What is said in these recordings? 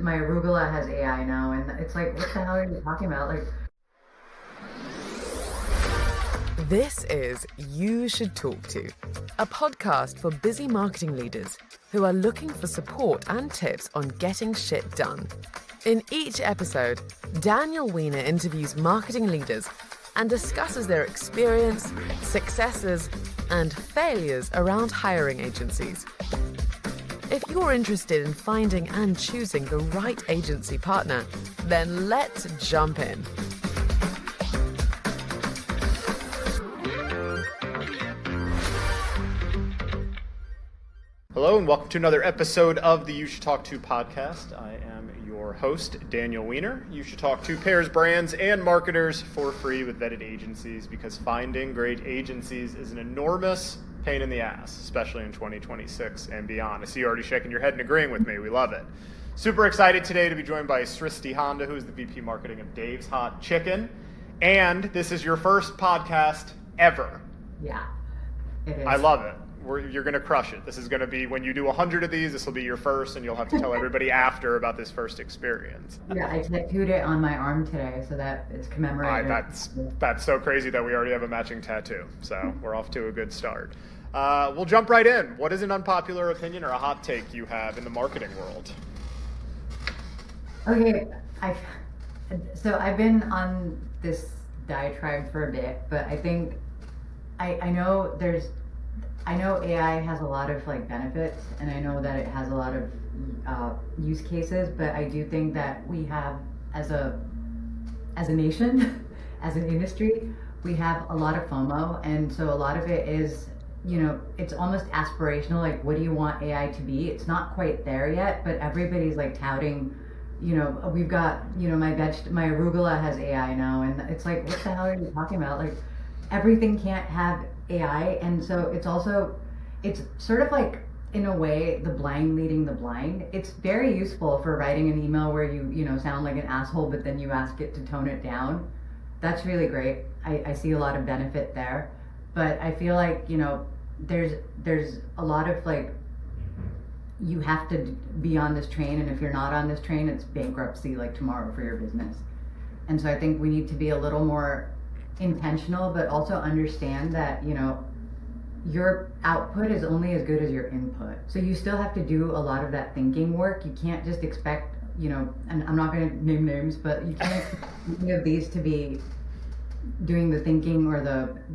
My arugula has AI now, and it's like, what the hell are you talking about? Like, This is You Should Talk To, a podcast for busy marketing leaders who are looking for support and tips on getting shit done. In each episode, Daniel Weiner interviews marketing leaders and discusses their experience, successes, and failures around hiring agencies. If you're interested in finding and choosing the right agency partner, then let's jump in. Hello and welcome to another episode of the You Should Talk To podcast. I am your host, Daniel Weiner. You Should Talk To pairs brands and marketers for free with vetted agencies because finding great agencies is an enormous pain in the ass, especially in 2026 and beyond. I see you already shaking your head and agreeing with me. We love it. Super excited today to be joined by Srishti Handa, who is the VP Marketing of Dave's Hot Chicken. And this is your first podcast ever. yeah, it is. I love it. You're going to crush it. This is going to be, when you do 100 of these, this will be your first, and you'll have to tell everybody after about this first experience. Yeah, I tattooed it on my arm today so that it's commemorated. That's so crazy that we already have a matching tattoo. So we're off to a good start. We'll jump right in. What is an unpopular opinion or a hot take you have in the marketing world? Okay, I've been on this diatribe for a bit, but I think I know AI has a lot of benefits, and I know that it has a lot of use cases, but I do think that we have, as a nation, as an industry, we have a lot of FOMO, and so a lot of it is, it's almost aspirational. Like, what do you want AI to be? It's not quite there yet, but everybody's touting, we've got, my arugula has AI now, and it's like, what the hell are you talking about? Like, everything can't have AI, and so it's sort of like, in a way, the blind leading the blind. It's very useful for writing an email where you sound like an asshole, but then you ask it to tone it down. That's really great. I see a lot of benefit there, but I feel like there's a lot of you have to be on this train, and if you're not on this train, it's bankruptcy tomorrow for your business. And so I think we need to be a little more intentional, but also understand that your output is only as good as your input. So you still have to do a lot of that thinking work. You can't just expect, and I'm not going to name names, but you can't expect any of these to be doing the thinking or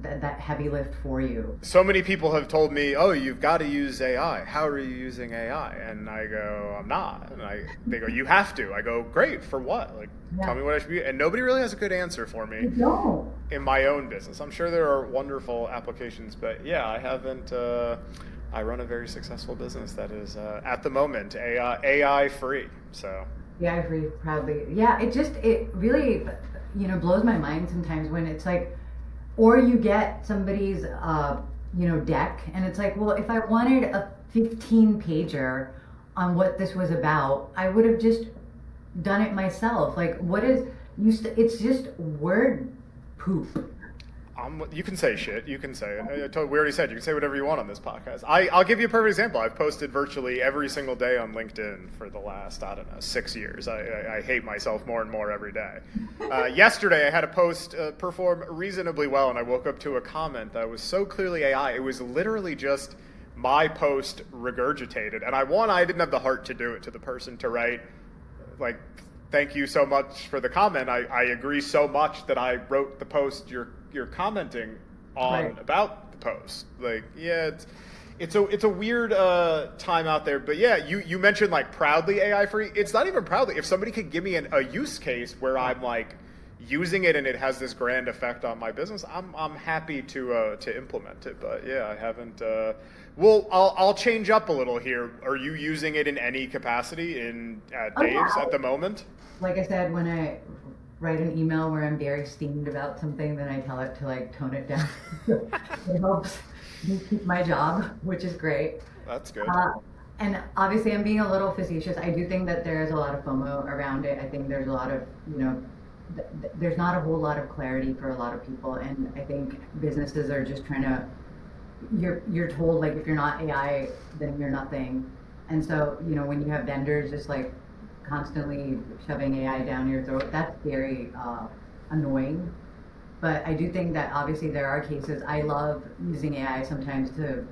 that heavy lift for you. So many people have told me, oh, you've got to use AI. How are you using AI? And I go, I'm not. And they go, you have to. I go, great, for what? Tell me what I should be. And nobody really has a good answer for me. No. In my own business. I'm sure there are wonderful applications, but yeah, I haven't. I run a very successful business that is, at the moment, AI free. So AI free, proudly. Yeah, it really blows my mind sometimes when it's or you get somebody's deck, and it's well, if I wanted a 15 pager on what this was about, I would have just done it myself. It's just word poop. You can say shit. You can say it. We already said you can say whatever you want on this podcast. I'll give you a perfect example. I've posted virtually every single day on LinkedIn for the last, 6 years. I hate myself more and more every day. Yesterday, I had a post perform reasonably well, and I woke up to a comment that was so clearly AI. It was literally just my post regurgitated. And I didn't have the heart to do it to the person to write, thank you so much for the comment. I agree so much that I wrote the post you're commenting on right. About the post. It's a weird time out there. But yeah, you mentioned proudly AI free. It's not even proudly. If somebody could give me a use case where I'm using it and it has this grand effect on my business, I'm happy to implement it. But yeah, I haven't. I'll change up a little here. Are you using it in any capacity at Dave's at the moment? Like I said, when I write an email where I'm very steamed about something, then I tell it to tone it down. It helps me keep my job, which is great. That's good. And obviously I'm being a little facetious. I do think that there's a lot of FOMO around it. I think there's a lot of, there's not a whole lot of clarity for a lot of people. And I think businesses are just trying to, you're told if you're not AI, then you're nothing. And so, when you have vendors just constantly shoving AI down your throat, that's very annoying. But I do think that obviously there are cases. I love using AI sometimes to,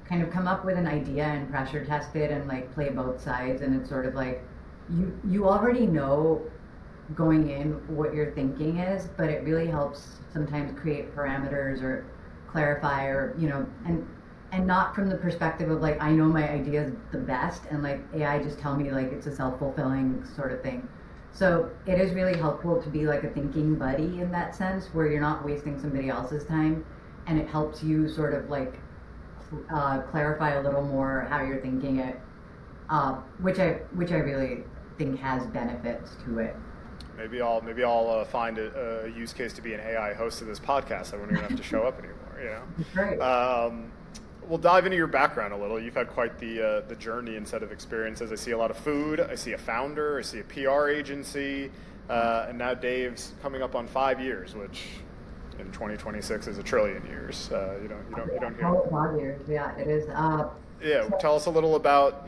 kind of come up with an idea and pressure test it and like play both sides. And it's sort of like you already know going in what your thinking is, but it really helps sometimes create parameters or clarify or and not from the perspective of like I know my idea is the best and like AI just tell me like it's a self-fulfilling sort of thing. So it is really helpful to be like a thinking buddy in that sense where you're not wasting somebody else's time, and it helps you sort of like clarify a little more how you're thinking it, which I really think has benefits to it. Maybe I'll find a use case to be an AI host of this podcast. I won't even have to show up anymore. Right. We'll dive into your background a little. You've had quite the journey and set of experiences. I see a lot of food. I see a founder. I see a PR agency, and now Dave's coming up on 5 years, which in 2026 is a trillion years. You don't hear. 5 years. Yeah, it is. Tell us a little about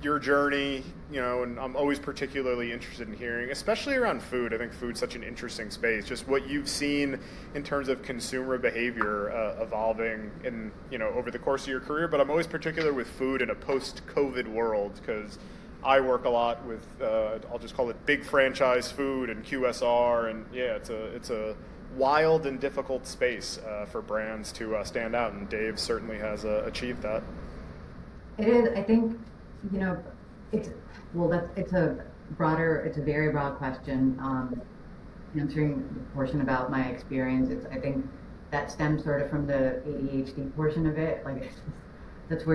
your journey, and I'm always particularly interested in hearing, especially around food. I think food's such an interesting space, just what you've seen in terms of consumer behavior evolving in, over the course of your career. But I'm always particular with food in a post-COVID world because I work a lot with, I'll just call it big franchise food and QSR. And it's a wild and difficult space for brands to stand out. And Dave certainly has achieved that. It is, I think, it's a very broad question. Answering the portion about my experience, I think that stems sort of from the ADHD portion of it. Like that's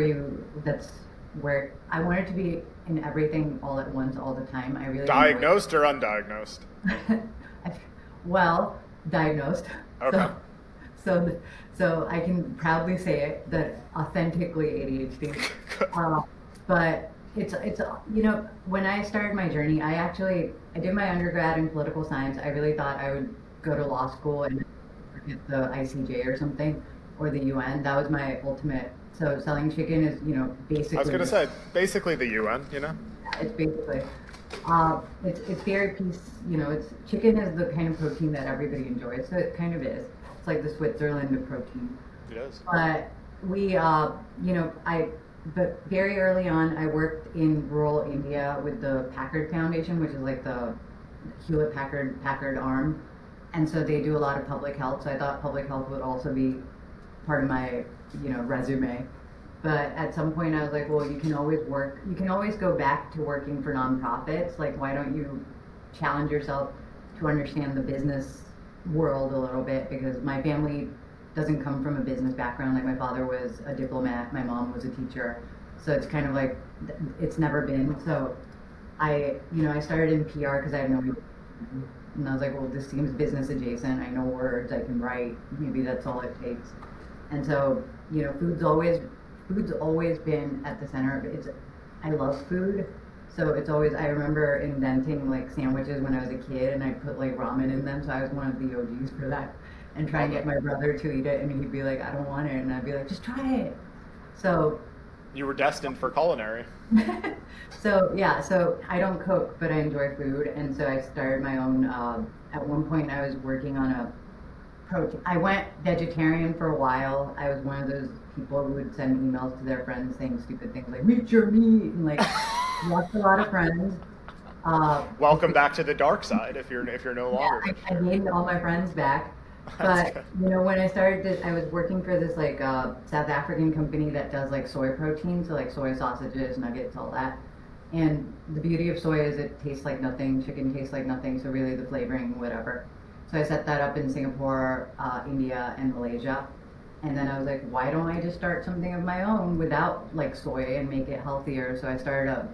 where I wanted to be in everything all at once, all the time. I really diagnosed or undiagnosed? Well, diagnosed. Okay. So I can proudly say it that authentically ADHD. But it's when I started my journey, I did my undergrad in political science. I really thought I would go to law school and get the ICJ or something, or the UN. That was my ultimate. So selling chicken is basically. I was gonna say basically the UN. It's basically. It's very it's chicken is the kind of protein that everybody enjoys. So it kind of is. It's like the Switzerland of protein. It is. But But very early on, I worked in rural India with the Packard Foundation, which is like the Hewlett Packard arm. And so they do a lot of public health. So I thought public health would also be part of my, resume. But at some point I was like, well, you can always go back to working for nonprofits. Like, why don't you challenge yourself to understand the business world a little bit? Because my family doesn't come from a business background. Like my father was a diplomat, my mom was a teacher. So it's kind of like, it's never been. So I started in PR because I had no, and I was like, well, this seems business adjacent. I know words, I can write, maybe that's all it takes. And so, food's always been at the center of it. I love food. So it's always, I remember inventing like sandwiches when I was a kid and I put like ramen in them. So I was one of the OGs for that. And try and get my brother to eat it, and he'd be like, I don't want it, and I'd be like, just try it. So you were destined for culinary. So I don't cook, but I enjoy food, and so I started my own. At one point, I was working on a protein. I went vegetarian for a while. I was one of those people who would send emails to their friends saying stupid things like "meet your meat" and like lost a lot of friends. Welcome back to the dark side if you're no longer. Yeah, I gained all my friends back. But when I started this, I was working for this like South African company that does like soy protein, so like soy sausages, nuggets, all that. And the beauty of soy is it tastes like nothing. Chicken tastes like nothing. So really the flavoring, whatever. So I set that up in Singapore, India, and Malaysia. And then I was like, why don't I just start something of my own without like soy and make it healthier? So I started a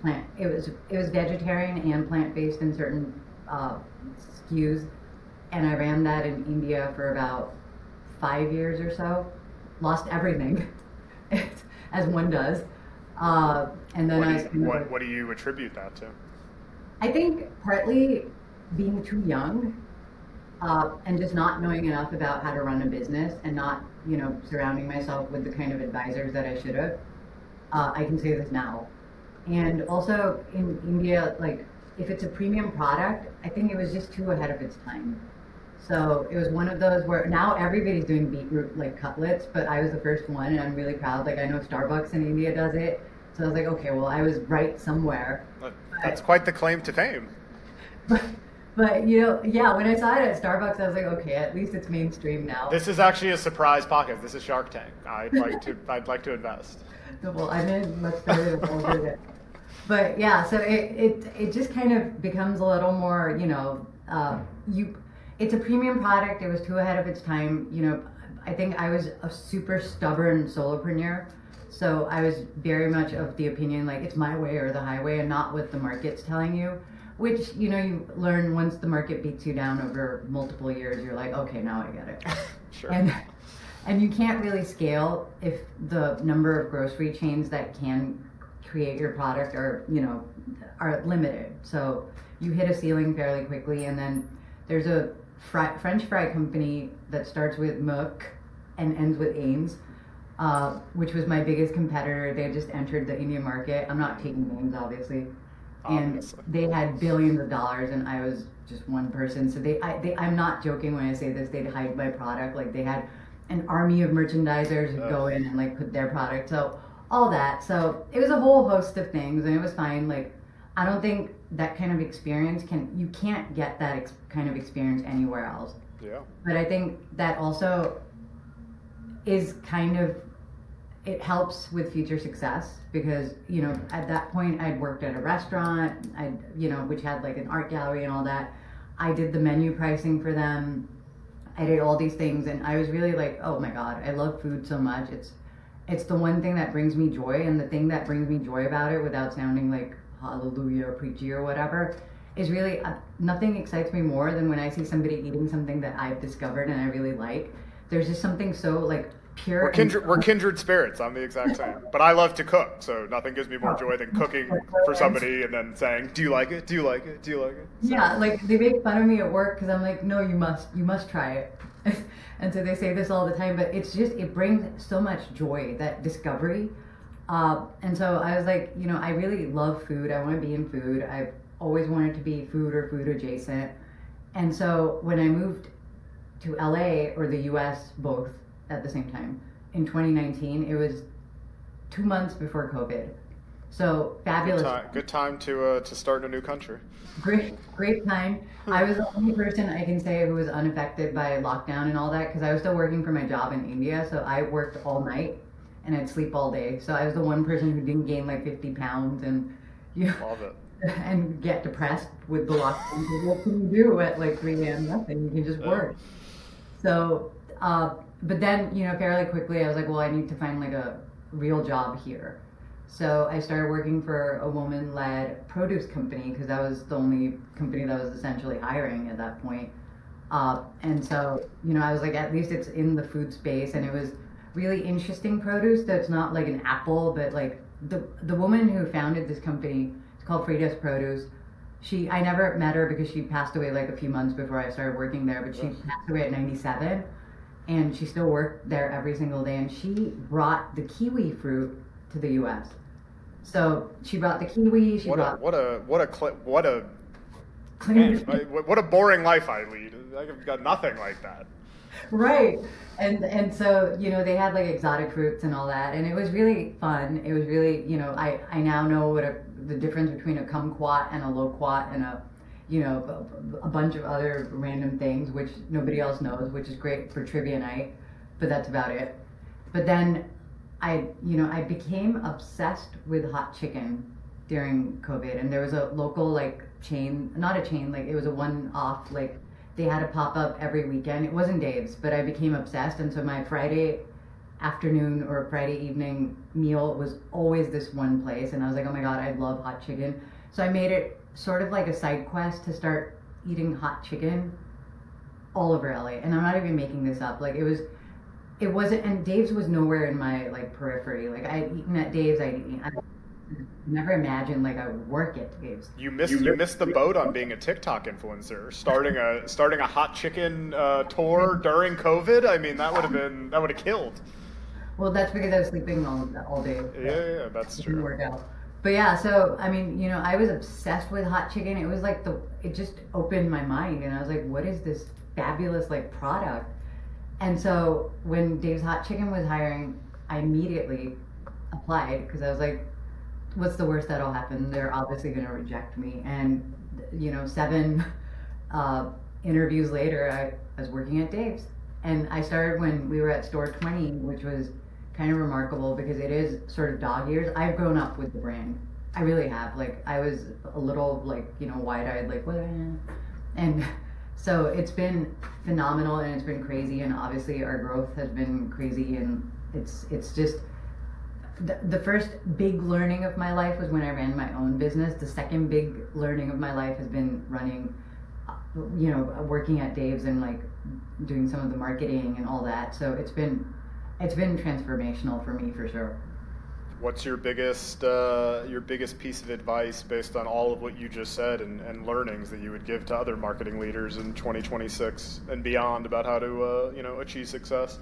plant. It was vegetarian and plant-based in certain SKUs. And I ran that in India for about 5 years or so. Lost everything, as one does. And then what do you attribute that to? I think partly being too young, and just not knowing enough about how to run a business, and not surrounding myself with the kind of advisors that I should have. I can say this now, And also in India, like if it's a premium product, I think it was just too ahead of its time. So it was one of those where now everybody's doing beetroot like cutlets, but I was the first one, and I'm really proud. Like I know Starbucks in India does it, so I was like, okay, well I was right somewhere. That's quite the claim to fame. But, but you know, yeah, when I saw it at Starbucks, I was like, okay, at least it's mainstream now. This is actually a surprise podcast. This is Shark Tank. I'd like to invest. Well, I'm in much better over there. But yeah, so it just kind of becomes a little more, you know, it's a premium product. It was too ahead of its time. You know, I think I was a super stubborn solopreneur. So I was very much of the opinion, like it's my way or the highway and not what the market's telling you, which, you know, you learn once the market beats you down over multiple years, you're like, okay, now I get it. Sure. And you can't really scale if the number of grocery chains that can create your product are, you know, are limited. So you hit a ceiling fairly quickly. And then there's a French fry company that starts with Merck and ends with Ames, which was my biggest competitor. They just entered the Indian market. I'm not taking names, obviously. And they had billions of dollars, and I was just one person. So I'm not joking when I say this. They'd hide my product. Like they had an army of merchandisers who go in and like put their product. So all that. So it was a whole host of things, and it was fine. Like I don't think that kind of experience you can't get that kind of experience anywhere else. Yeah. But I think that also is kind of, it helps with future success because, you know, at that point I'd worked at a restaurant, you know, which had like an art gallery and all that. I did the menu pricing for them. I did all these things, and I was really like, oh my God, I love food so much. It's the one thing that brings me joy, and the thing that brings me joy about it, without sounding like hallelujah or preachy or whatever, is really nothing excites me more than when I see somebody eating something that I've discovered and I really like. There's just something so like pure. We're kindred spirits. I'm the exact same. But I love to cook, so nothing gives me more joy than cooking for somebody and then saying, "Do you like it? Do you like it? Do you like it?" So. Yeah, like they make fun of me at work because I'm like, "No, you must try it." And so they say this all the time, but it's just, it brings so much joy, that discovery. And so I was like, you know, I really love food. I want to be in food. I've always wanted to be food or food adjacent. And so when I moved to LA or the US, both at the same time, in 2019, it was 2 months before COVID. So fabulous. Good time to start a new country. Great time. I was the only person I can say who was unaffected by lockdown and all that because I was still working for my job in India. So I worked all night and I'd sleep all day. So I was the one person who didn't gain like 50 pounds and Love it. and get depressed with the lockdown. What can you do at like 3 a.m.? Nothing. You can just work. So, but then, you know, fairly quickly I was like, well, I need to find like a real job here. So I started working for a woman-led produce company because that was the only company that was essentially hiring at that point. And so, you know, I was like, at least it's in the food space, and it was really interesting produce that's not like an apple, but like the woman who founded this company, it's called Frida's Produce. I never met her because she passed away like a few months before I started working there, but she passed away at 97, and she still worked there every single day, and she brought the kiwi fruit to the U.S. So she brought the kiwi. What a boring life I lead. I've got nothing like that. Right. And so, you know, they had like exotic fruits and all that, and it was really fun. It was really, you know, I now know the difference between a kumquat and a loquat and a bunch of other random things which nobody else knows, which is great for trivia night, but that's about it. But then I became obsessed with hot chicken during COVID, and there was a local like chain, not a chain, like it was a one-off, like they had a pop-up every weekend. It wasn't Dave's, but I became obsessed, and so my Friday afternoon or Friday evening meal was always this one place, and I was like, oh my God, I love hot chicken. So I made it sort of like a side quest to start eating hot chicken all over LA, and I'm not even making this up. Like it wasn't, and Dave's was nowhere in my like periphery. Like I'd eaten at Dave's, I never imagined like I would work at Dave's. You missed the boat on being a TikTok influencer, starting a hot chicken tour during COVID. I mean, that would have killed. Well, that's because I was sleeping all day. Yeah, that's true. Didn't work out. But yeah, so I mean, I was obsessed with hot chicken. It was like it just opened my mind, and I was like, what is this fabulous like product? And so when Dave's Hot Chicken was hiring, I immediately applied because I was like, what's the worst that'll happen? They're obviously going to reject me. And 7 interviews later, I was working at Dave's, and I started when we were at store 20, which was kind of remarkable because it is sort of dog years. I've grown up with the brand. I really have. Like, I was a little like, wide-eyed, like, what? And so it's been phenomenal, and it's been crazy, and obviously our growth has been crazy, and it's just the first big learning of my life was when I ran my own business. The second big learning of my life has been running, working at Dave's and like doing some of the marketing and all that. So it's been transformational for me for sure. What's your biggest piece of advice based on all of what you just said and learnings that you would give to other marketing leaders in 2026 and beyond about how to achieve success?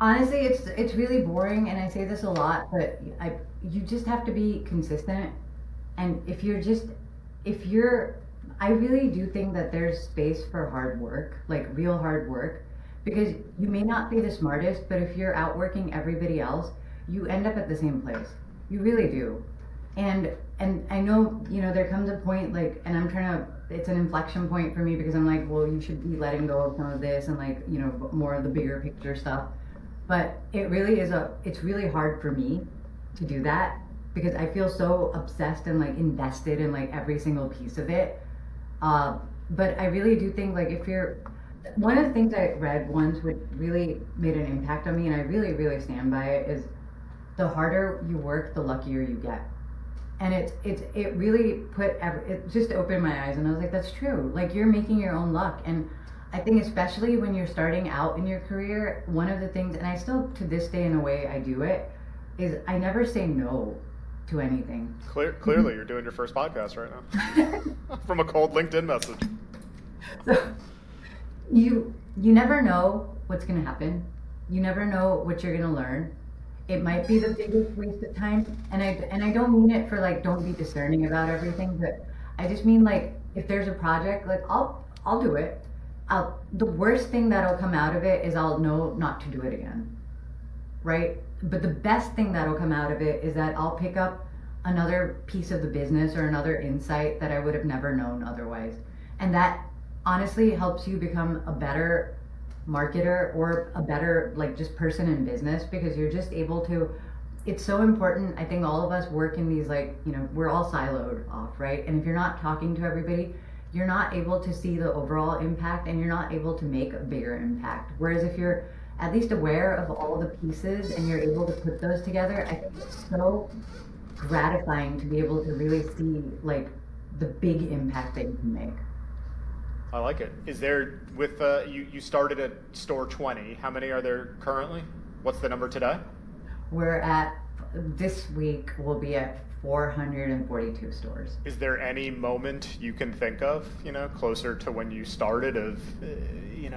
Honestly, it's really boring, and I say this a lot, but you just have to be consistent. And I really do think that there's space for hard work, like real hard work, because you may not be the smartest, but if you're outworking everybody else, you end up at the same place. You really do. And I know, there comes a point like, and it's an inflection point for me because I'm like, well, you should be letting go of some of this and like, more of the bigger picture stuff. But it really it's really hard for me to do that because I feel so obsessed and like invested in like every single piece of it. But I really do think like one of the things I read once which really made an impact on me, and I really, really stand by it, is the harder you work, the luckier you get. And it really it just opened my eyes, and I was like, that's true. Like, you're making your own luck. And I think especially when you're starting out in your career, one of the things, and I still to this day in a way I do it, is I never say no to anything. Clearly, you're doing your first podcast right now from a cold LinkedIn message. So you never know what's going to happen. You never know what you're going to learn. It might be the biggest waste of time, and I don't mean it for like don't be discerning about everything, but I just mean like if there's a project, like I'll do it. The worst thing that'll come out of it is I'll know not to do it again, right? But the best thing that'll come out of it is that I'll pick up another piece of the business or another insight that I would have never known otherwise. And that honestly helps you become a better marketer or a better like just person in business, because you're just able to, it's so important. I think all of us work in these like, we're all siloed off, right? And if you're not talking to everybody, you're not able to see the overall impact, and you're not able to make a bigger impact. Whereas if you're at least aware of all the pieces and you're able to put those together, I think it's so gratifying to be able to really see like the big impact that you can make. I like it. Is there, with you started at store 20, how many are there currently? What's the number today? We're at, this week we'll be at 442 stores. Is there any moment you can think of, closer to when you started of,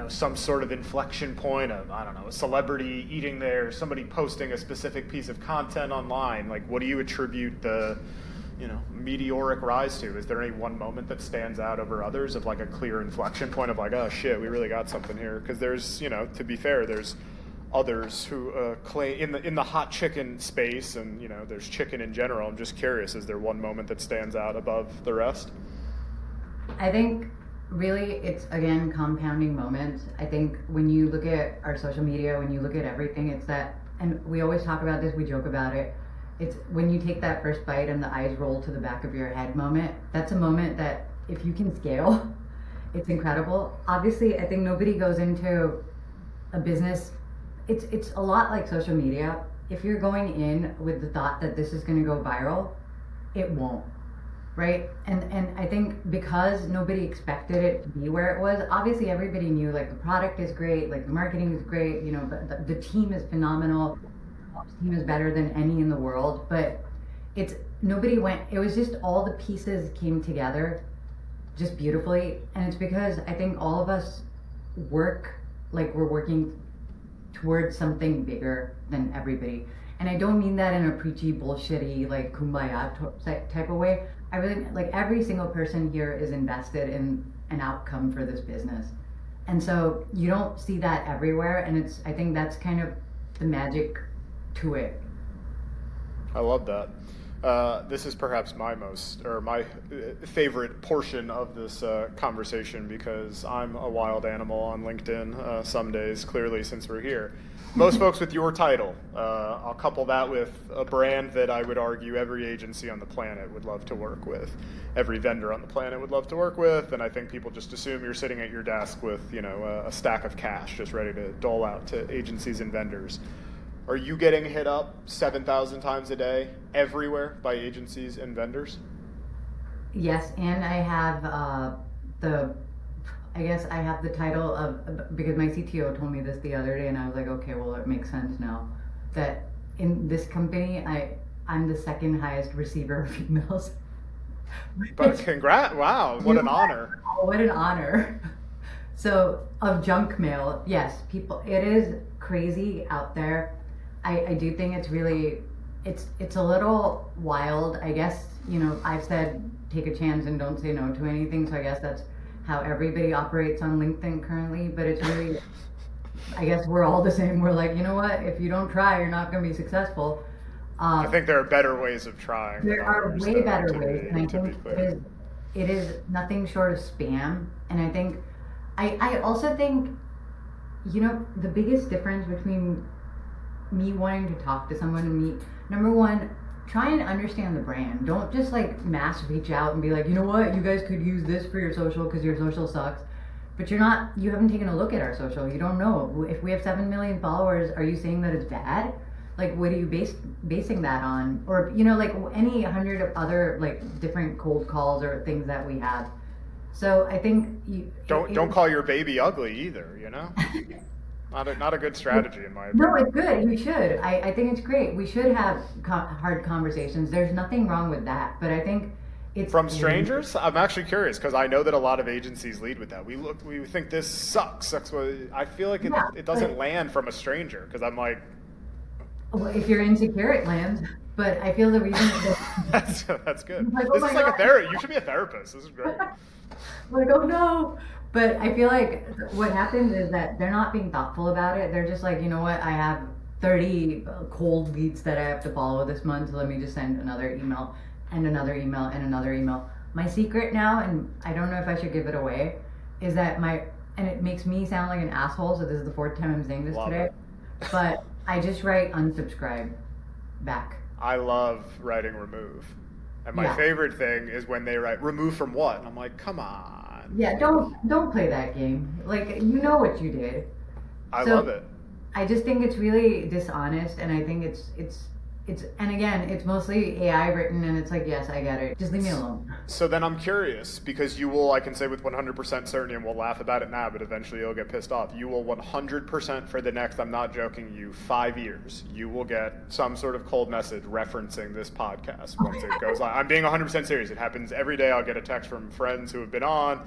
some sort of inflection point of, I don't know, a celebrity eating there, somebody posting a specific piece of content online? Like, what do you attribute the, meteoric rise to? Is there any one moment that stands out over others of like a clear inflection point of like, oh shit, we really got something here? Because there's, to be fair, there's others who claim in the hot chicken space, and there's chicken in general. I'm just curious, is there one moment that stands out above the rest? I think really it's again compounding moments. I think when you look at our social media, when you look at everything, it's that, and we always talk about this, we joke about it, it's when you take that first bite and the eyes roll to the back of your head moment. That's a moment that if you can scale, it's incredible. Obviously, I think nobody goes into a business, it's a lot like social media. If you're going in with the thought that this is going to go viral, it won't, right? And I think because nobody expected it to be where it was, obviously everybody knew like the product is great, like the marketing is great, but the team is phenomenal. The team is better than any in the world, but it was just all the pieces came together just beautifully. And it's because I think all of us work like we're working towards something bigger than everybody. and I don't mean that in a preachy, bullshitty, like kumbaya type of way. I really, like, every single person here is invested in an outcome for this business. And so you don't see that everywhere, and I think that's kind of the magic to it. I love that. This is perhaps my favorite portion of this conversation, because I'm a wild animal on LinkedIn some days, clearly, since we're here. Most folks with your title, I'll couple that with a brand that I would argue every agency on the planet would love to work with, every vendor on the planet would love to work with, and I think people just assume you're sitting at your desk with, a stack of cash just ready to dole out to agencies and vendors. Are you getting hit up 7,000 times a day everywhere by agencies and vendors? Yes, and I have I have the title of, because my CTO told me this the other day, and I was like, okay, well, it makes sense now, that in this company, I'm the second highest receiver of females. But congrats, wow, what an honor. What an honor. So, of junk mail, yes, it is crazy out there. I do think it's really, it's a little wild. I guess, I've said take a chance and don't say no to anything, so I guess that's how everybody operates on LinkedIn currently, but it's really, I guess we're all the same. We're like, you know what, if you don't try, you're not going to be successful. I think there are better ways of trying. There are way better ways, and I think it is nothing short of spam. And I also think, the biggest difference between me wanting to talk to someone and me, number one, try and understand the brand. Don't just like mass reach out and be like, you know what, you guys could use this for your social because your social sucks. But you haven't taken a look at our social. You don't know. If we have 7 million followers, are you saying that it's bad? Like, what are you basing that on? Or, like any 100 of other like different cold calls or things that we have. So I think don't call your baby ugly either, Not a good strategy, in my opinion. No, it's good. You should. I think it's great. We should have hard conversations. There's nothing wrong with that. But I think it's... From strangers? I'm actually curious, because I know that a lot of agencies lead with that. We think this sucks. That's what I feel like it doesn't land from a stranger, because I'm like... Well, if you're insecure, it lands. But I feel the reason... That's good. Like, this is like a therapy. You should be a therapist. This is great. Like, oh no. But I feel like what happens is that they're not being thoughtful about it. They're just like, you know what, I have 30 cold leads that I have to follow this month, so let me just send another email and another email and another email. My secret now, and I don't know if I should give it away, is that and it makes me sound like an asshole, so this is the 4th time I'm saying this today, but I just write unsubscribe back. I love writing remove. And my favorite thing is when they write remove from what? And I'm like, come on. Yeah, don't play that game. Like, you know what you did. I love it. I just think it's really dishonest, and I think it's and again, it's mostly AI written, and it's like, yes, I get it. Just leave me alone. So then I'm curious, because you will, I can say with 100% certainty, and we'll laugh about it now, but eventually you'll get pissed off. You will 100% for the next, I'm not joking you, 5 years, you will get some sort of cold message referencing this podcast once it goes live. I'm being 100% serious. It happens every day. I'll get a text from friends who have been on.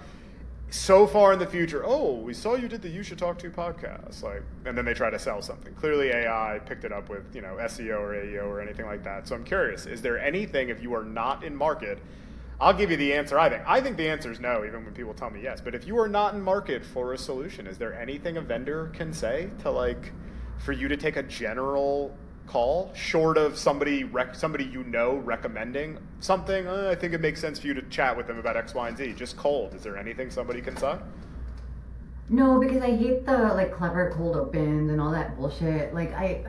So far in the future, we saw you did the You Should Talk To podcast, and then they try to sell something. Clearly AI picked it up with, SEO or AEO or anything like that. So I'm curious, is there anything, if you are not in market, I'll give you the answer I think the answer is no, even when people tell me yes. But if you are not in market for a solution, is there anything a vendor can say to for you to take a general call, short of somebody recommending something? I think it makes sense for you to chat with them about X, Y, and Z. Just cold. Is there anything somebody can say? No, because I hate the clever cold opens and all that bullshit. I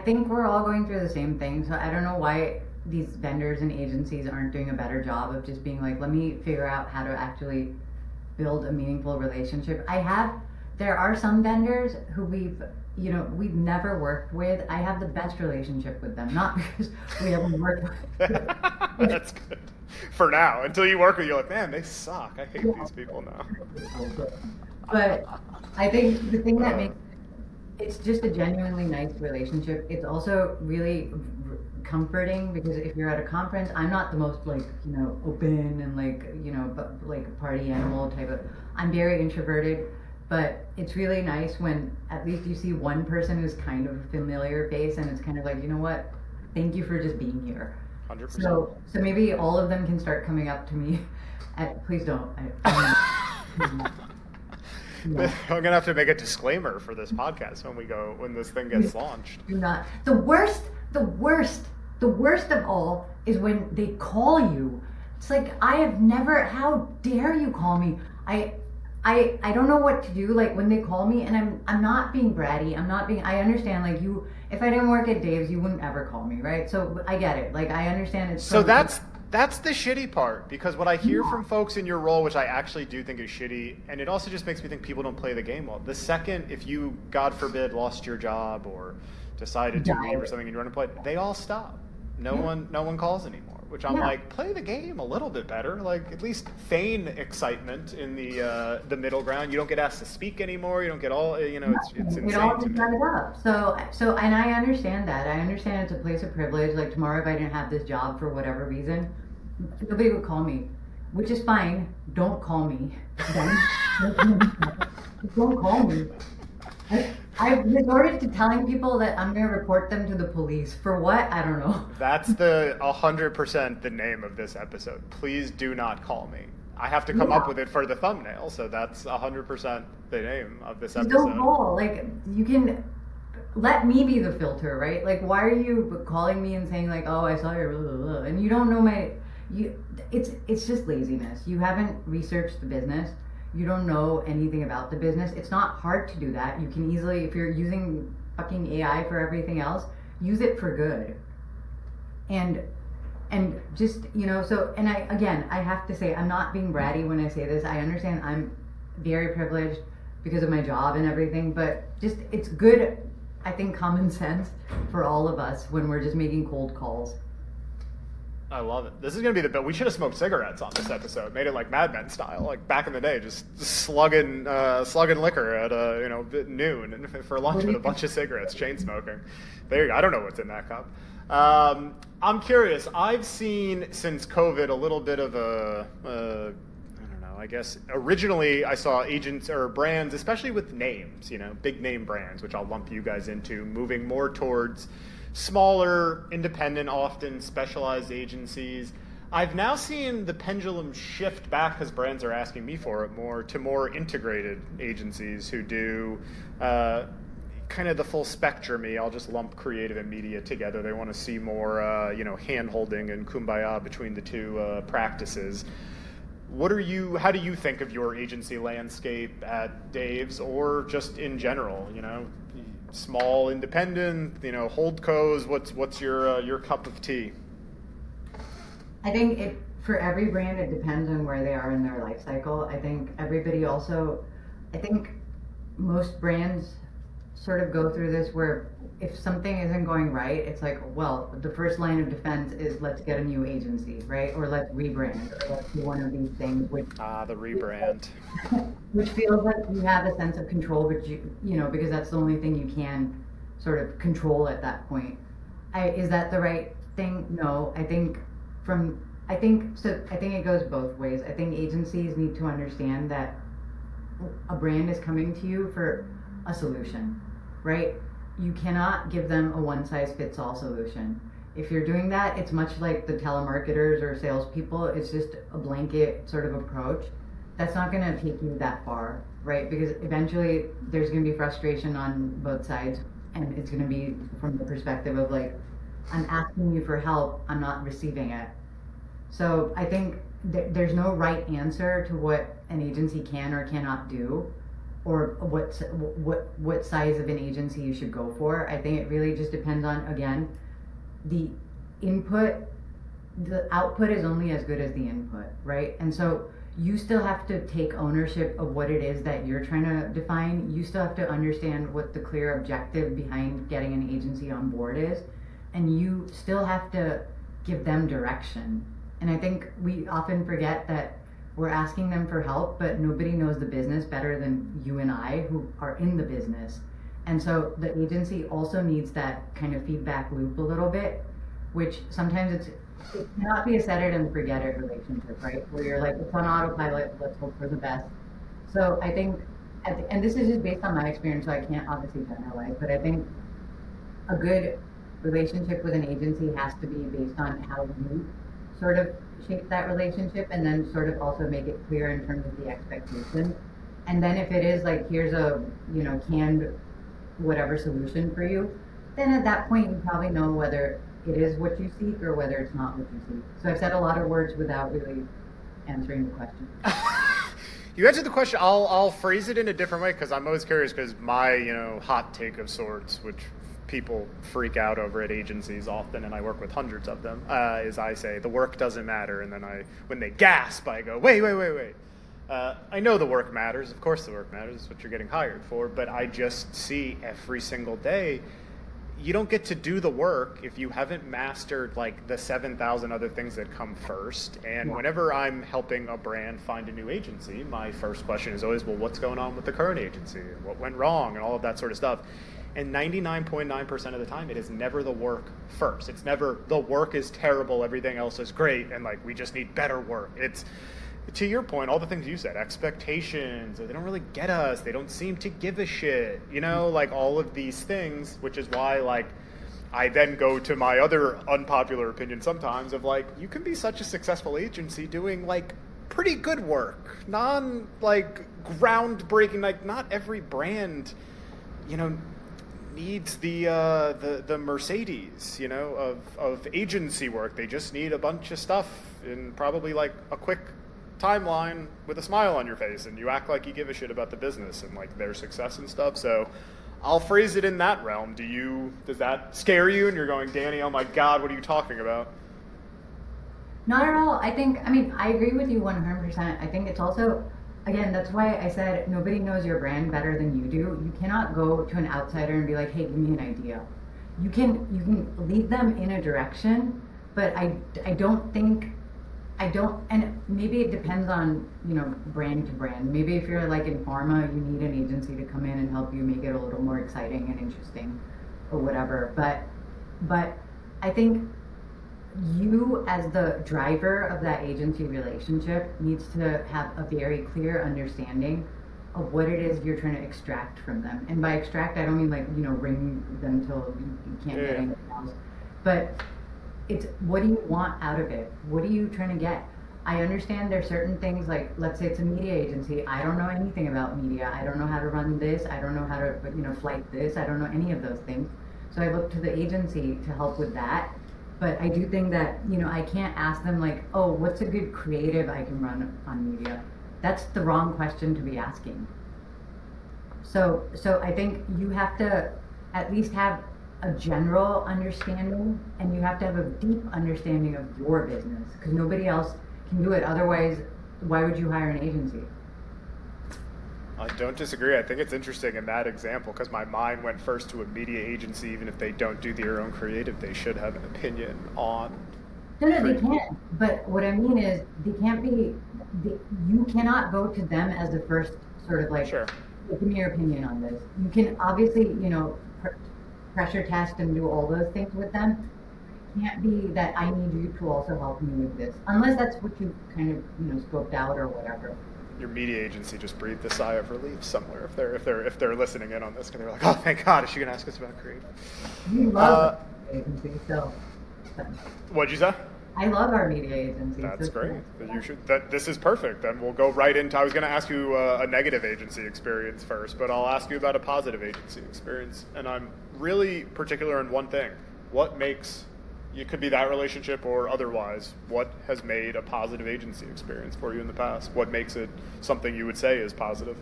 think we're all going through the same thing. So I don't know why these vendors and agencies aren't doing a better job of just being like, let me figure out how to actually build a meaningful relationship. There are some vendors who we've never worked with. I have the best relationship with them, not because we haven't worked with. That's good. For now, until you work with, you're like, man, they suck. I hate these people now. But I think the thing that makes it's just a genuinely nice relationship. It's also really comforting because if you're at a conference, I'm not the most open and party animal type of. I'm very introverted. But it's really nice when at least you see one person who's kind of a familiar face, and it's kind of like, you know what? Thank you for just being here. 100%. So maybe all of them can start coming up to me. Please don't. I'm gonna have to make a disclaimer for this podcast when this thing gets launched. Do not. The worst of all is when they call you. It's like, I have never. How dare you call me? I don't know what to do. Like when they call me, and I'm not being bratty. I understand. Like you, if I didn't work at Dave's, you wouldn't ever call me, right? So I get it. Like I understand it's. So that's the shitty part, because what I hear from folks in your role, which I actually do think is shitty, and it also just makes me think people don't play the game well. The second, if you, God forbid, lost your job or decided to leave or something and you run a play, they all stop. No one calls anymore, which I'm like, play the game a little bit better. Like at least feign excitement in the middle ground. You don't get asked to speak anymore. You don't get all, it's insane. It all just added up. So, and I understand that. I understand it's a place of privilege. Like tomorrow, if I didn't have this job for whatever reason, nobody would call me, which is fine. Don't call me. Don't call me. I've resorted to telling people that I'm going to report them to the police. For what? I don't know. That's 100% the name of this episode. Please do not call me. I have to come up with it for the thumbnail, so that's 100% the name of this episode. Don't call. Like, you can let me be the filter, right? Like, why are you calling me and saying like, oh, I saw your blah, blah, blah, and you don't know it's just laziness. You haven't researched the business. You don't know anything about the business. It's not hard to do that. You can easily, if you're using fucking AI for everything else, use it for good. And just, and I have to say, I'm not being bratty when I say this. I understand I'm very privileged because of my job and everything, but just, it's good, I think, common sense for all of us when we're just making cold calls. I love it. This is going to be we should have smoked cigarettes on this episode. Made it like Mad Men style, like back in the day, just slugging liquor at noon and for lunch with a bunch of cigarettes, chain smoking. There you go. I don't know what's in that cup. I'm curious. I've seen since COVID a little bit of I guess originally I saw agents or brands, especially with names, big name brands, which I'll lump you guys into, moving more towards smaller, independent, often specialized agencies. I've now seen the pendulum shift back because brands are asking me for it more to more integrated agencies who do kind of the full spectrum. I'll just lump creative and media together. They want to see more, hand-holding and kumbaya between the two practices. How do you think of your agency landscape at Dave's or just in general, small, independent, holdcos? What's your cup of tea? I think for every brand, it depends on where they are in their life cycle. I think most brands sort of go through this where if something isn't going right, it's like, well, the first line of defense is let's get a new agency, right? Or let's rebrand, or let's do one of these things. The rebrand. Which feels like you have a sense of control, but because that's the only thing you can sort of control at that point. Is that the right thing? No, I think it goes both ways. I think agencies need to understand that a brand is coming to you for a solution, right? You cannot give them a one-size-fits-all solution. If you're doing that, it's much like the telemarketers or salespeople. It's just a blanket sort of approach. That's not going to take you that far, right? Because eventually there's going to be frustration on both sides, and it's going to be from the perspective of like, I'm asking you for help, I'm not receiving it. So I think there's no right answer to what an agency can or cannot do, or what size of an agency you should go for. I think it really just depends on, again, the input. The output is only as good as the input, right? And so you still have to take ownership of what it is that you're trying to define. You still have to understand what the clear objective behind getting an agency on board is, and you still have to give them direction. And I think we often forget that we're asking them for help, but nobody knows the business better than you and I, who are in the business. And so the agency also needs that kind of feedback loop a little bit, which sometimes it cannot be a set it and forget it relationship, right? Where you're like, it's on autopilot, let's hope for the best. So I think and this is just based on my experience, so I can't obviously generalize, but I think a good relationship with an agency has to be based on how you sort of shape that relationship, and then sort of also make it clear in terms of the expectation. And then if it is like, here's a, canned whatever solution for you, then at that point you probably know whether it is what you seek or whether it's not what you seek. So I've said a lot of words without really answering the question. You answered the question. I'll phrase it in a different way because I'm always curious, because my hot take of sorts, which people freak out over at agencies often, and I work with hundreds of them, is I say the work doesn't matter, and then when they gasp, I go, wait. I know the work matters. Of course the work matters. It's what you're getting hired for. But I just see every single day, you don't get to do the work if you haven't mastered like the 7,000 other things that come first. And whenever I'm helping a brand find a new agency, my first question is always, well, what's going on with the current agency? What went wrong? And all of that sort of stuff. And 99.9% of the time, it is never the work first. It's never the work is terrible, everything else is great, and like we just need better work. It's, to your point, all the things you said, expectations, they don't really get us, they don't seem to give a shit, like all of these things, which is why like I then go to my other unpopular opinion sometimes of like, you can be such a successful agency doing like pretty good work, like groundbreaking, like not every brand, needs the Mercedes, of agency work. They just need a bunch of stuff in probably like a quick timeline with a smile on your face, and you act like you give a shit about the business and like their success and stuff. So I'll phrase it in that realm. Does that scare you? And you're going, Danny, oh my God, what are you talking about? Not at all. I agree with you 100%. I think it's also, again, that's why I said nobody knows your brand better than you do. You cannot go to an outsider and be like, hey, give me an idea. You can lead them in a direction, but I don't, and maybe it depends on, brand to brand. Maybe if you're like in pharma, you need an agency to come in and help you make it a little more exciting and interesting or whatever. But I think you as the driver of that agency relationship needs to have a very clear understanding of what it is you're trying to extract from them. And by extract, I don't mean like, ring them till you can't get anything else. But it's, what do you want out of it? What are you trying to get? I understand there's certain things, like let's say it's a media agency. I don't know anything about media. I don't know how to run this. I don't know how to flight this. I don't know any of those things. So I look to the agency to help with that. But I do think that, I can't ask them like, oh, what's a good creative I can run on media? That's the wrong question to be asking. So I think you have to at least have a general understanding, and you have to have a deep understanding of your business, because nobody else can do it. Otherwise, why would you hire an agency? I don't disagree. I think it's interesting in that example because my mind went first to a media agency. Even if they don't do their own creative, they should have an opinion on. No, they can't. But what I mean is, you cannot go to them as the first sort of like, sure, give me your opinion on this. You can obviously, pressure test and do all those things with them. It can't be that I need you to also help me with this, unless that's what you kind of, scoped out or whatever. Your media agency just breathed a sigh of relief somewhere if they're listening in on this, because they're like, oh, thank God, is she gonna ask us about creative? You love the agency, so. What'd you say? I love our media agency. That's great. This is perfect. Then we'll go right into. I was going to ask you a negative agency experience first, but I'll ask you about a positive agency experience. And I'm really particular in one thing. What makes, it could be that relationship or otherwise, what has made a positive agency experience for you in the past? What makes it something you would say is positive?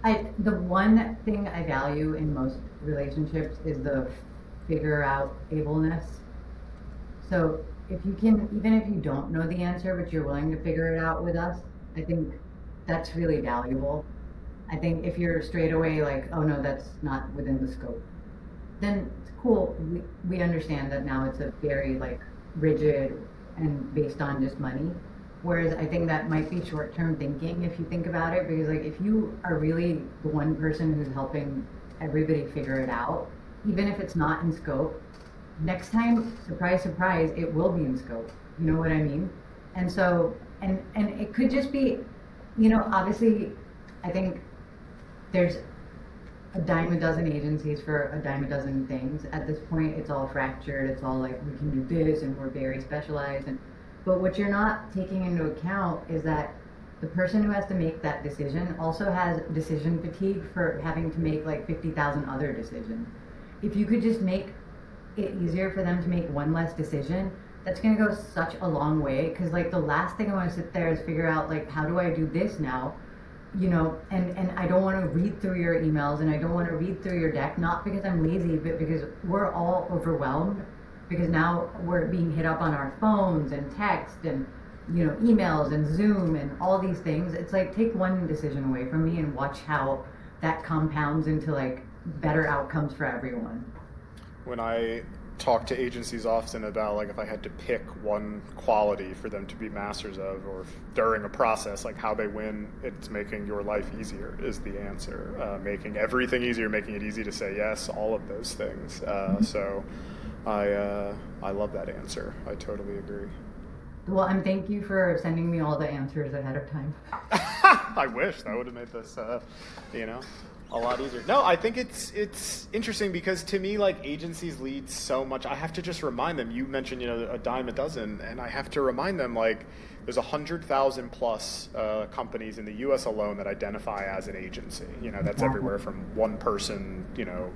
The one thing I value in most relationships is the figure out ableness. So if you can, even if you don't know the answer, but you're willing to figure it out with us, I think that's really valuable. I think if you're straight away like, oh no, that's not within the scope, then it's cool. We understand that now it's a very like rigid and based on just money. Whereas I think that might be short-term thinking if you think about it, because like if you are really the one person who's helping everybody figure it out, even if it's not in scope, next time, surprise, surprise, it will be in scope. You know what I mean? And so, and it could just be, obviously, I think there's a dime a dozen agencies for a dime a dozen things. At this point, it's all fractured. It's all like, we can do this and we're very specialized. But what you're not taking into account is that the person who has to make that decision also has decision fatigue for having to make like 50,000 other decisions. If you could just make it easier for them to make one less decision, that's going to go such a long way. Because like the last thing I want to sit there is figure out like, how do I do this now? You know, and I don't want to read through your emails and I don't want to read through your deck, not because I'm lazy, but because we're all overwhelmed, because now we're being hit up on our phones and text and, you know, emails and Zoom and all these things. It's like, take one decision away from me and watch how that compounds into like better outcomes for everyone. When I talk to agencies often about like if I had to pick one quality for them to be masters of, or during a process, like how they win, it's making your life easier is the answer. Making everything easier, making it easy to say yes, all of those things. So I love that answer. I totally agree. Well, and thank you for sending me all the answers ahead of time. I wish that would have made this, you know, a lot easier. No, I think it's interesting because to me, like, agencies lead so much. I have to just remind them. You mentioned, you know, a dime a dozen, and I have to remind them, like, there's 100,000 plus companies in the U.S. alone that identify as an agency. You know, that's everywhere from one person, you know,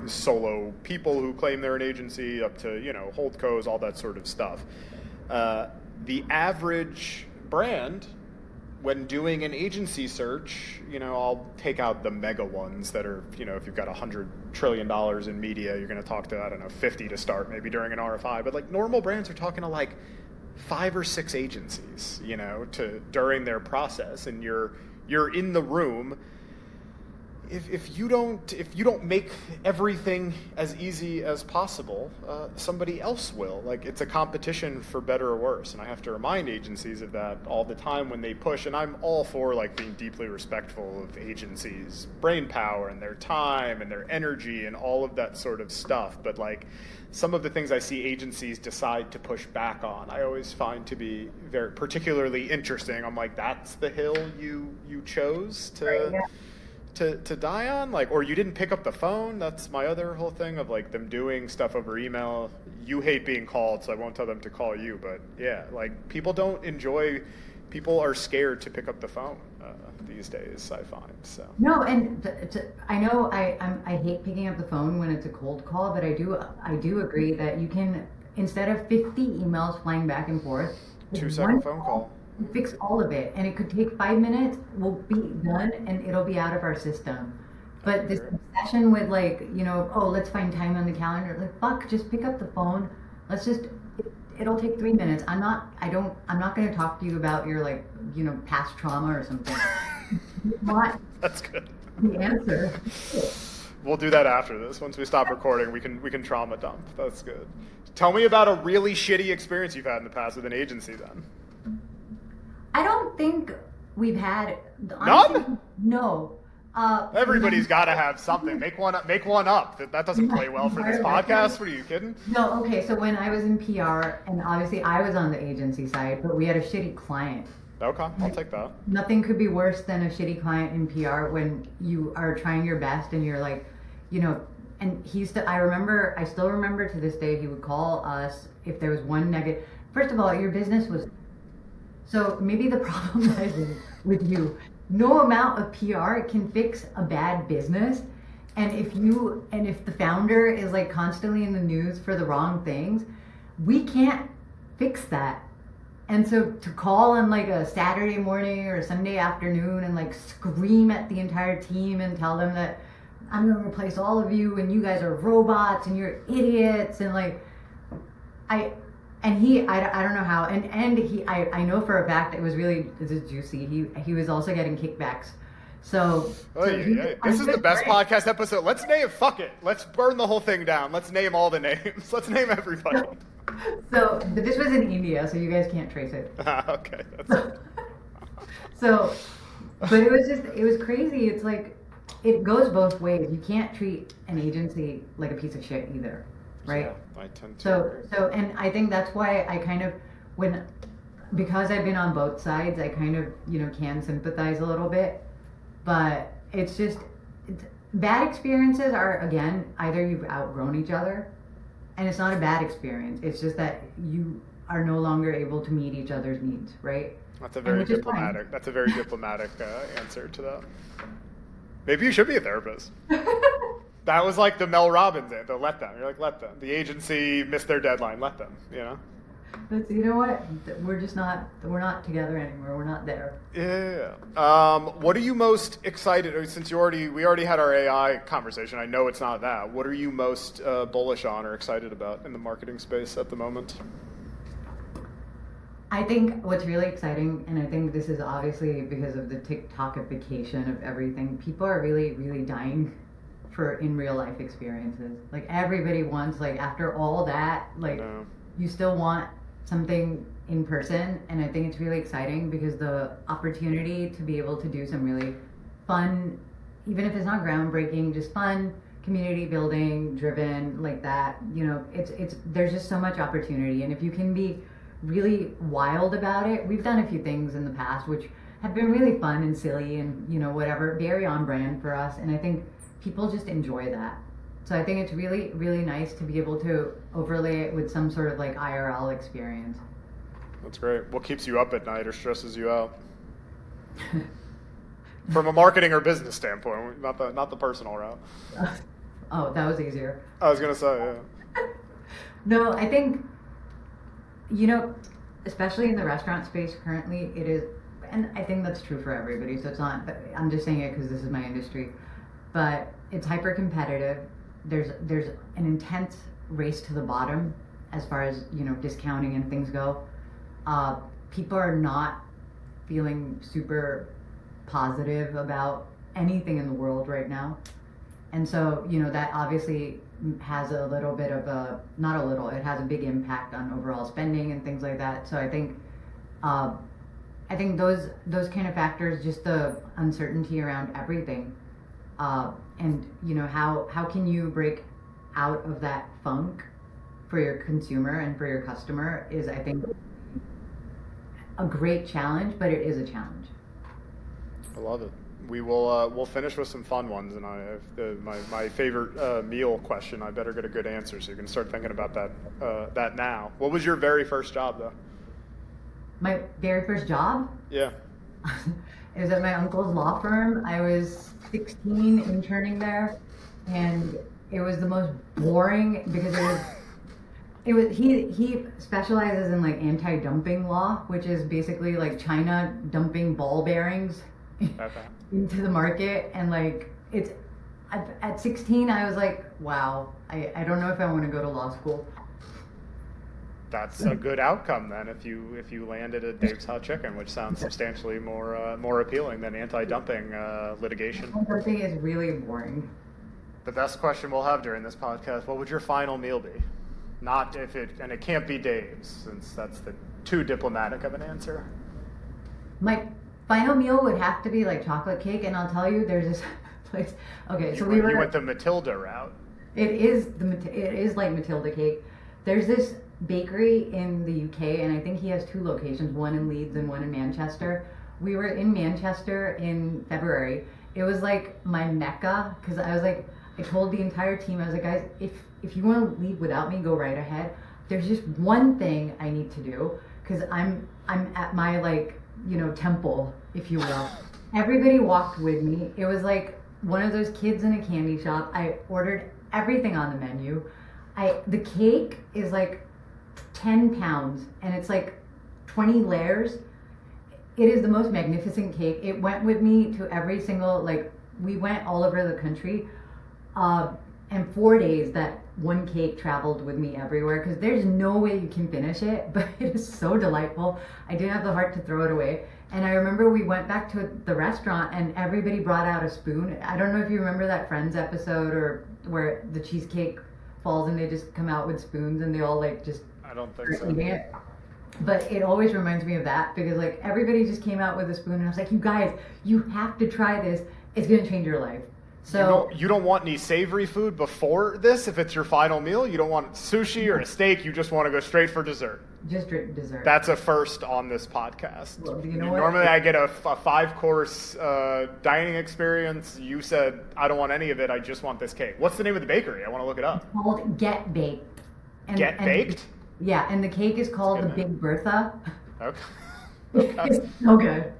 solo people who claim they're an agency up to, you know, holdcos, all that sort of stuff. The average brand, when doing an agency search, you know, I'll take out the mega ones that are, you know, if you've got $100 trillion in media, you're going to talk to, I don't know, 50 to start maybe during an RFI. But like normal brands are talking to like 5 or 6 agencies, you know, during their process, and you're in the room. If you don't make everything as easy as possible, somebody else will. Like, it's a competition for better or worse, and I have to remind agencies of that all the time when they push. And I'm all for like being deeply respectful of agencies' brain power and their time and their energy and all of that sort of stuff. But like some of the things I see agencies decide to push back on, I always find to be very particularly interesting. I'm like, that's the hill you chose to. Right, yeah. To die on, like, or you didn't pick up the phone. That's my other whole thing of like them doing stuff over email. You hate being called, so I won't tell them to call you. But yeah, like people are scared to pick up the phone these days, I find. So no, and I know I hate picking up the phone when it's a cold call, but I do agree that you can, instead of 50 emails flying back and forth, 2-second phone call. Fix all of it, and it could take 5 minutes. We'll be done, and it'll be out of our system. But this obsession with like, you know, oh, let's find time on the calendar. Like, fuck, just pick up the phone. Let's just. It'll take 3 minutes. I'm not going to talk to you about your like, you know, past trauma or something. That's good. The answer. We'll do that after this. Once we stop recording, we can trauma dump. That's good. Tell me about a really shitty experience you've had in the past with an agency then. I don't think we've had. Honestly, none? No. Everybody's got to have something. Make one up. That doesn't play well for this podcast. What are you kidding? No. Okay. So when I was in PR, and obviously I was on the agency side, but we had a shitty client. Okay, I'll take that. Nothing could be worse than a shitty client in PR when you are trying your best and you're like, you know. And I still remember to this day, he would call us if there was one negative. First of all, your business was. So maybe the problem lies with you. No amount of PR can fix a bad business. And if the founder is like constantly in the news for the wrong things, we can't fix that. And so to call on like a Saturday morning or a Sunday afternoon and like scream at the entire team and tell them that I'm going to replace all of you and you guys are robots and you're idiots, and like I don't know how, and he I know for a fact it was juicy. He was also getting kickbacks. So this is the best podcast episode. Let's burn the whole thing down. Let's name all the names. Let's name everybody. So but this was in India, so you guys can't trace it. Okay. That's so, but it was crazy. It's like, it goes both ways. You can't treat an agency like a piece of shit either. Right. Yeah, I tend to. So, and I think that's why I kind of, because I've been on both sides, I kind of, you know, can sympathize a little bit, but it's just, bad experiences are, again, either you've outgrown each other, and it's not a bad experience. It's just that you are no longer able to meet each other's needs, right? That's a very diplomatic. That's a very diplomatic answer to that. Maybe you should be a therapist. That was like the Mel Robbins answer. Let them. You're like, let them. The agency missed their deadline. Let them. You know. You know what? We're just not. We're not together anymore. We're not there. Yeah. What are you most excited? Since we already had our AI conversation. I know it's not that. What are you most bullish on or excited about in the marketing space at the moment? I think what's really exciting, and I think this is obviously because of the TikTokification of everything, people are really, really dying for in real life experiences. Like everybody wants, like after all that, like you still want something in person, and I think it's really exciting because the opportunity to be able to do some really fun, even if it's not groundbreaking, just fun, community building driven like that, you know, it's there's just so much opportunity, and if you can be really wild about it. We've done a few things in the past which have been really fun and silly and, you know, whatever, very on brand for us, and I think people just enjoy that. So I think it's really, really nice to be able to overlay it with some sort of like IRL experience. That's great. What keeps you up at night or stresses you out? From a marketing or business standpoint, not the personal route. Oh, that was easier. I was gonna say, yeah. No, I think, you know, especially in the restaurant space currently, it is, and I think that's true for everybody, so it's not, but I'm just saying it because this is my industry, but it's hyper competitive. There's an intense race to the bottom as far as, you know, discounting and things go. People are not feeling super positive about anything in the world right now. And so, you know, that obviously has a little bit of a, not a little, it has a big impact on overall spending and things like that. So I think those kind of factors, just the uncertainty around everything, and you know, how can you break out of that funk for your consumer and for your customer is, I think, a great challenge, but it is a challenge. I love it. We will we'll finish with some fun ones, and my favorite meal question. I better get a good answer, so you can start thinking about that now. What was your very first job, though? My very first job? Yeah. It was at my uncle's law firm. I was 16, interning there, and it was the most boring because he specializes in like anti-dumping law, which is basically like China dumping ball bearings into the market, and like it's at 16 I was like, wow, I don't know if I want to go to law school. That's a good outcome then, if you landed at Dave's Hot Chicken, which sounds substantially more appealing than anti-dumping litigation. Anti-dumping is really boring. The best question we'll have during this podcast: what would your final meal be? Not if it, and it can't be Dave's, since that's too diplomatic of an answer. My final meal would have to be like chocolate cake, and I'll tell you, there's this place. Okay, so you went the Matilda route. It is like Matilda cake. There's this bakery in the UK, and I think he has 2 locations, one in Leeds and one in Manchester. We were in Manchester in February. It was like my mecca, because I was like, I told the entire team, I was like, guys, if you want to leave without me, go right ahead. There's just one thing I need to do, because I'm at my, like, you know, temple, if you will. Everybody walked with me. It was like one of those kids in a candy shop. I ordered everything on the menu. The cake is like 10 pounds, and it's like 20 layers. It is the most magnificent cake. It went with me to every single, like, we went all over the country, and 4 days that one cake traveled with me everywhere, because there's no way you can finish it, but it is so delightful. I didn't have the heart to throw it away. And I remember we went back to the restaurant and everybody brought out a spoon. I don't know if you remember that Friends episode, or where the cheesecake falls and they just come out with spoons and they all like just I don't think so. Eating it. But it always reminds me of that, because like everybody just came out with a spoon, and I was like, you guys, you have to try this. It's gonna change your life. So you don't want any savory food before this if it's your final meal? You don't want sushi or a steak, you just want to go straight for dessert? just dessert. That's a first on this podcast. Well, you know what? Normally I get a 5-course dining experience. You said, I don't want any of it. I just want this cake. What's the name of the bakery? I want to look it up. It's called Get Baked. Get Baked? Yeah, and the cake is called the Big Bertha. Okay. It's so good.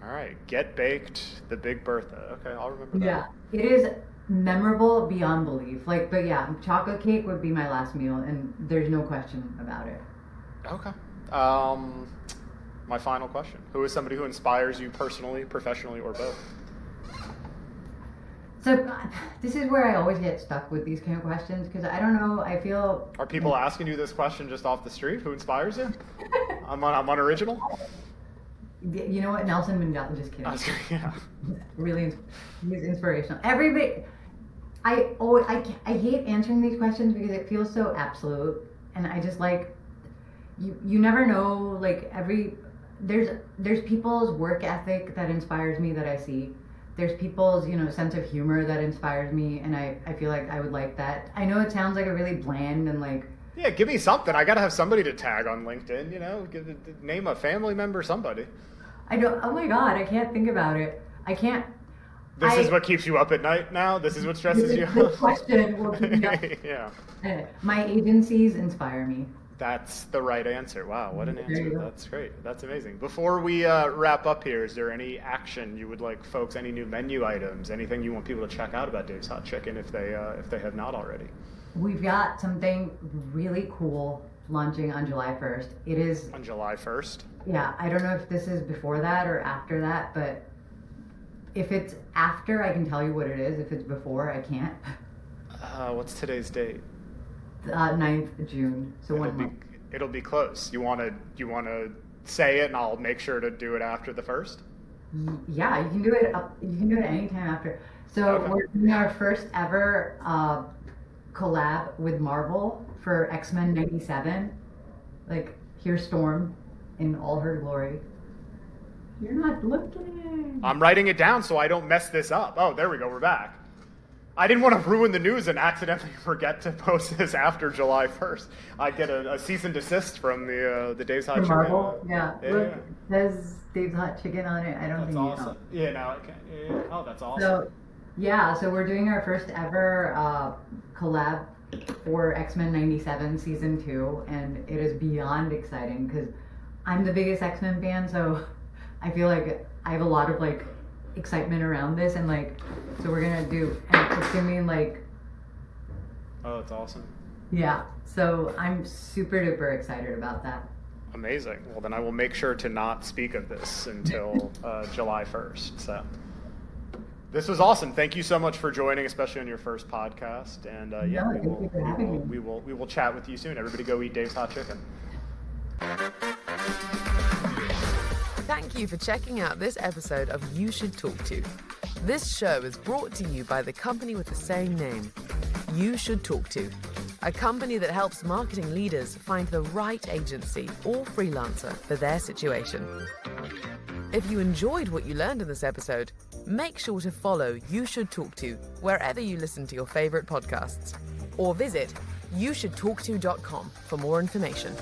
All right. Get Baked, the Big Bertha. Okay, I'll remember that. Yeah, it is memorable beyond belief. But yeah, chocolate cake would be my last meal, and there's no question about it. Okay. My final question. Who is somebody who inspires you personally, professionally, or both? So this is where I always get stuck with these kind of questions because I don't know. I feel. Are people asking you this question just off the street? Who inspires you? I'm unoriginal. You know what, Nelson Mandela? Just kidding. Yeah. Really, he's inspirational. Everybody. I hate answering these questions because it feels so absolute, and I just like. You never know. Like there's people's work ethic that inspires me that I see. There's people's, sense of humor that inspires me, and I feel like I would like that. I know it sounds like a really bland and like... Yeah, give me something. I gotta have somebody to tag on LinkedIn, name a family member, somebody. I don't... Oh my God, I can't think about it. I can't... This is what keeps you up at night now? This is what stresses you out? This question will keep me up. Yeah. My agencies inspire me. That's the right answer. Wow, what an answer. That's great. That's amazing. Before we wrap up here, is there any action you would like folks, any new menu items, anything you want people to check out about Dave's Hot Chicken if they have not already? We've got something really cool launching on July 1st. It is... On July 1st? Yeah, I don't know if this is before that or after that, but if it's after, I can tell you what it is. If it's before, I can't. What's today's date? 9th June. So it'll be close. You want to say it, and I'll make sure to do it after the 1st? Yeah, you can do it. You can do it anytime after. So okay. We're doing our first ever collab with Marvel for X-Men 97. Like, here's Storm in all her glory. You're not looking. I'm writing it down so I don't mess this up. Oh, there we go. We're back. I didn't want to ruin the news and accidentally forget to post this after July 1st. I'd get a cease and desist from the Dave's Hot Chicken. Marvel? Yeah. Look, it says Dave's Hot Chicken on it. I don't think awesome. You know. Yeah, no, I can't. Yeah. Oh, that's awesome. So we're doing our first ever collab for X-Men 97 Season 2, and it is beyond exciting because I'm the biggest X-Men fan, so I feel like I have a lot of like excitement around this, and like, so we're gonna do, and it's gonna be like, oh, that's awesome. Yeah, so I'm super duper excited about that. Amazing. Well, then I will make sure to not speak of this until July 1st. So this was awesome. Thank you so much for joining, especially on your first podcast. And we will chat with you soon. Everybody go eat Dave's Hot Chicken. Thank you for checking out this episode of You Should Talk To. This show is brought to you by the company with the same name, You Should Talk To, a company that helps marketing leaders find the right agency or freelancer for their situation. If you enjoyed what you learned in this episode, make sure to follow You Should Talk To wherever you listen to your favorite podcasts, or visit youshouldtalkto.com for more information.